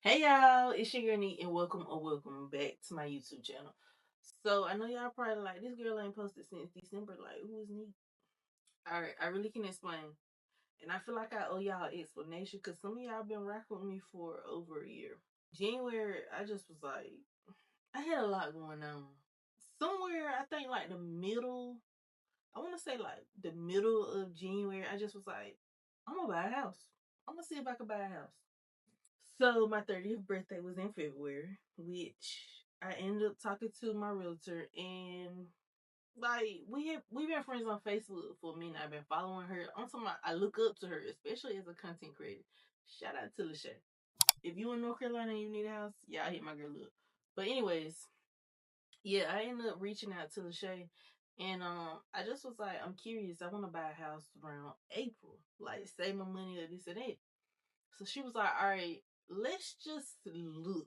Hey y'all, it's your girl Neat and welcome back to my YouTube channel. So I know y'all probably like this girl ain't posted since December. Like, who is Neat? Alright, I really can explain. And I feel like I owe y'all an explanation because some of y'all been rocking with me for over a year. January, I just was like, I had a lot going on. Somewhere, I think like the middle, I want to say like the middle of January, I just was like, I'm gonna buy a house. I'm gonna see if I can buy a house. So my 30th birthday was in February, which I ended up talking to my realtor, and like we've been friends on Facebook for a minute. I've been following her. I'm talking about, I look up to her, especially as a content creator. Shout out to Lachey. If you in North Carolina and you need a house, yeah, I hit my girl up. But anyways, yeah, I ended up reaching out to Lachey, and I just was like, I'm curious. I want to buy a house around April, like save my money or this and that. So she was like, all right, let's just look.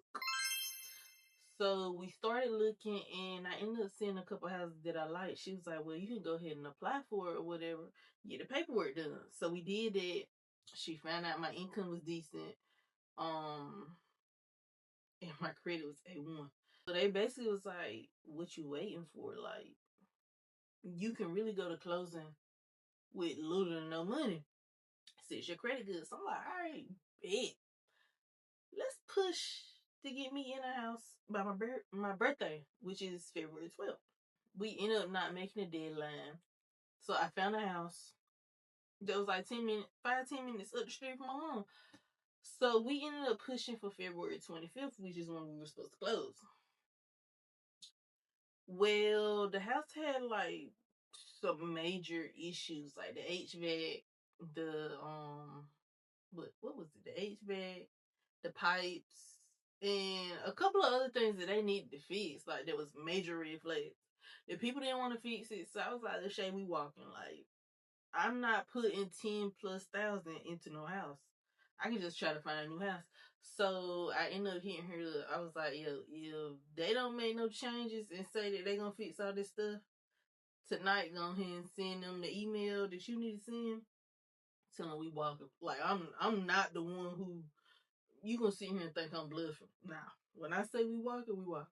So we started looking, and I ended up seeing a couple houses that I liked. She was like, well, you can go ahead and apply for it or whatever, get the paperwork done. So we did that. She found out my income was decent. Um, and my credit was A1. So they basically was like, what you waiting for? Like, you can really go to closing with little to no money since your credit good. So I'm like, all right, bet. Let's push to get me in a house by my birthday, which is February 12th. We ended up not making a deadline. So I found a house that was like 10 minutes, 5-10 minutes up the street from my mom. So we ended up pushing for February 25th, which is when we were supposed to close. Well, the house had like some major issues, like the HVAC, the what was it? The HVAC, the pipes, and a couple of other things that they needed to fix. Like there was major red flags. The people didn't want to fix it, so I was like, "Let's say we walking." Like I'm not putting 10,000+ into no house. I can just try to find a new house. So I ended up hitting her. I was like, "Yo, if they don't make no changes and say that they gonna fix all this stuff tonight, go ahead and send them the email that you need to send. Tell them we walking. Like I'm not the one who you gonna sit here and think I'm bluffing. Nah, when I say we walking, we walk.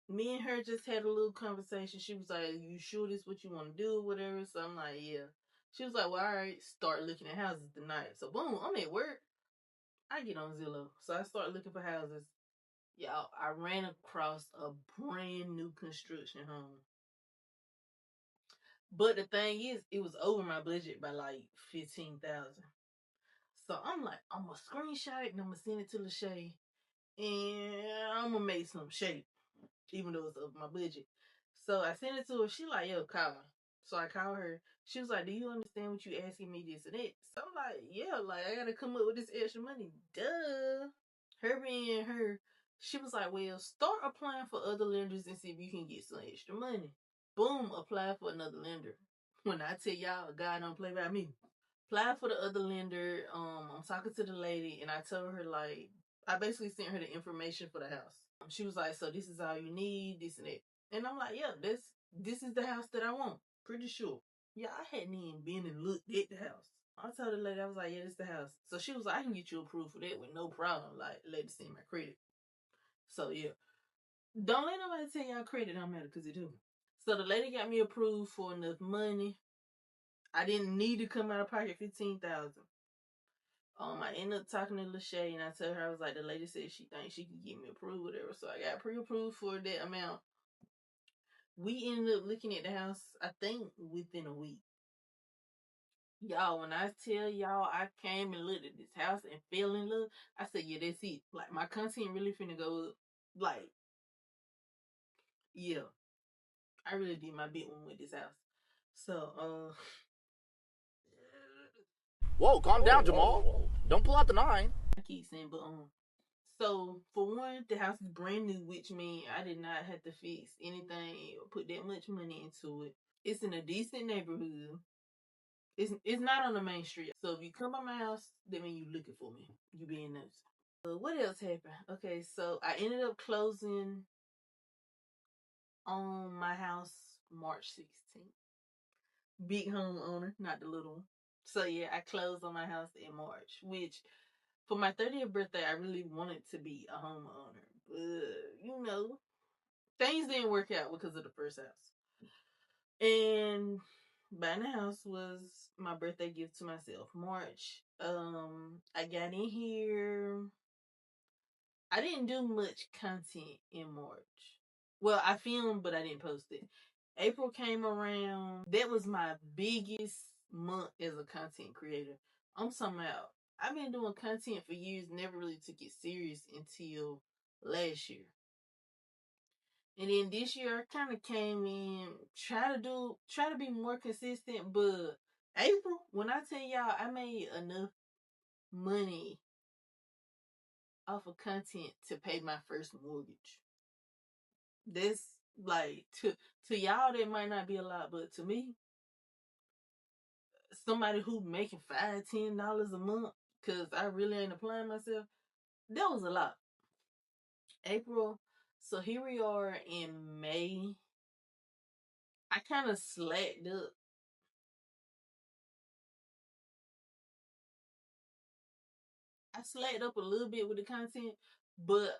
Me and her just had a little conversation. She was like, "You sure this what you want to do, or whatever?" So I'm like, "Yeah." She was like, "Well, all right, start looking at houses tonight." So boom, I'm at work. I get on Zillow, so I start looking for houses. Y'all, I ran across a brand new construction home. But the thing is, it was over my budget by like 15,000. So I'm like, I'm gonna screenshot it and I'm gonna send it to Lachey, and I'm gonna make some shape, even though it's over my budget. So I sent it to her. She like, yo, call her. So I call her. She was like, do you understand what you asking me this and that? So I'm like, yeah, like I gotta come up with this extra money. Duh. Her being her, she was like, well, start applying for other lenders and see if you can get some extra money. Boom, apply for another lender. When I tell y'all, God don't play by me. Applied for the other lender. I'm talking to the lady, and I told her like I basically sent her the information for the house. She was like, "So this is all you need, this and that," and I'm like, "Yeah, this is the house that I want. Pretty sure." Yeah, I hadn't even been and looked at the house. I told the lady, I was like, "Yeah, this is the house." So she was like, "I can get you approved for that with no problem." Like, let see my credit. So yeah, don't let nobody tell y'all credit don't matter because it do. So the lady got me approved for enough money. I didn't need to come out of pocket 15,000. I ended up talking to Lachey and I told her, I was like, the lady said she thinks she can get me approved, whatever. So I got pre-approved for that amount. We ended up looking at the house, I think, within a week. Y'all, when I tell y'all I came and looked at this house and fell in love, I said, yeah, that's it. Like my content really finna go up. Like, yeah. I really did my big one with this house. So, Whoa, calm down, Jamal. Don't pull out the nine. I keep saying, but so for one, the house is brand new, which means I did not have to fix anything or put that much money into it. It's in a decent neighborhood. It's not on the main street. So if you come by my house, that means you looking for me. You being nice. What else happened? Okay, so I ended up closing on my house March 16th. Big homeowner, not the little one. So yeah, I closed on my house in March, which For my 30th birthday, I really wanted to be a homeowner, but things didn't work out because of the first house. And buying a house was my birthday gift to myself. March. I got in here. I didn't do much content in March. Well, I filmed, but I didn't post it. April came around. That was my biggest month as a content creator. I'm talking about, I've been doing content for years, never really took it serious until last year. And then this year I kind of came in, try to be more consistent, but April, when I tell y'all I made enough money off of content to pay my first mortgage. This, like, to y'all that might not be a lot, but to me, somebody who making $5-10 a month, cause I really ain't applying myself, that was a lot. April, so here we are in May. I kind of slacked up. I slacked up a little bit with the content, but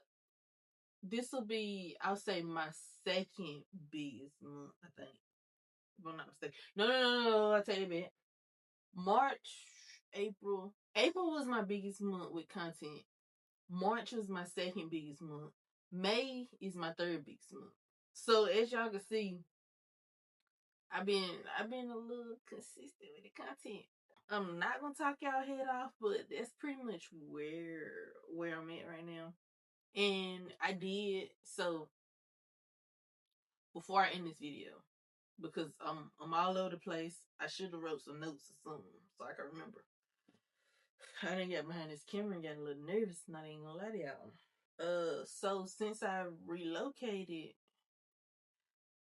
this will be, I'll say, my second biggest month, I think. If I'm not mistaken. No, I'll tell you that. March, April. April was my biggest month with content. March was my second biggest month. May is my third biggest month. So as y'all can see, I've been a little consistent with the content. I'm not gonna talk y'all head off, but that's pretty much where I'm at right now. And I did so before I end this video, because I'm all over the place. I should have wrote some notes or something so I can remember. I didn't get behind this camera and got a little nervous, not even gonna lie to y'all. So since I relocated,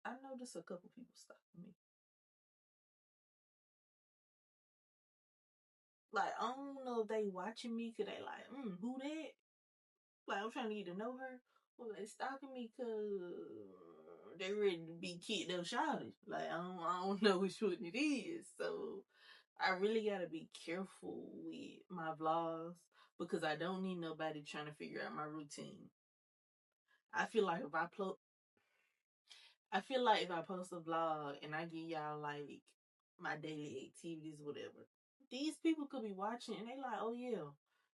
I noticed a couple people stopping me. Like, I don't know if they watching me cause they like, who that? Like, I'm trying to get to know her. Well, they stalking me cause they ready to be kicked up shouted. Like, I don't know which one it is. So I really gotta be careful with my vlogs because I don't need nobody trying to figure out my routine. I feel like if I post a vlog and I give y'all like my daily activities, whatever, these people could be watching and they like, oh yeah,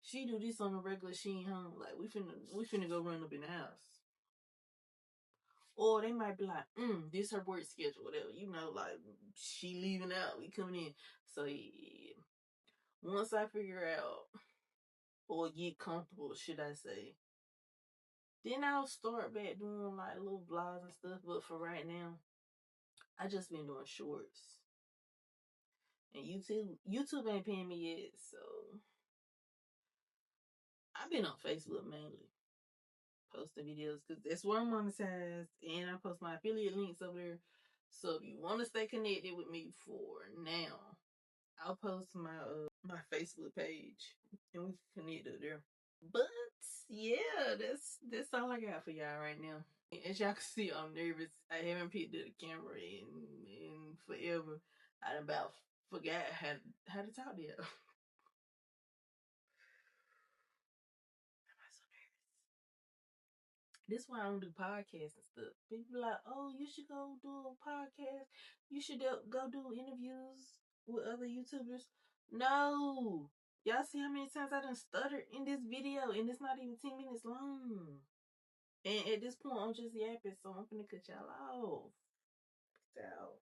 she do this on the regular, she ain't home. Like we finna go run up in the house. Or they might be like, this her work schedule, whatever. Like she leaving out, we coming in. So yeah. Once I figure out or get comfortable, should I say, then I'll start back doing like little vlogs and stuff. But for right now, I just been doing shorts. And YouTube ain't paying me yet, so I've been on Facebook mainly posting videos because that's where I'm monetized, and I post my affiliate links over there. So if you want to stay connected with me for now, I'll post my Facebook page and we can connect up there. But yeah, that's all I got for y'all right now. As y'all can see, I'm nervous. I haven't picked up the camera in forever. I about forgot how to talk to y'all. This why I don't do podcasts and stuff. People be like, oh, you should go do a podcast. You should go do interviews with other YouTubers. No. Y'all see how many times I done stuttered in this video and it's not even 10 minutes long. And at this point, I'm just yapping, so I'm finna cut y'all off. Peace out.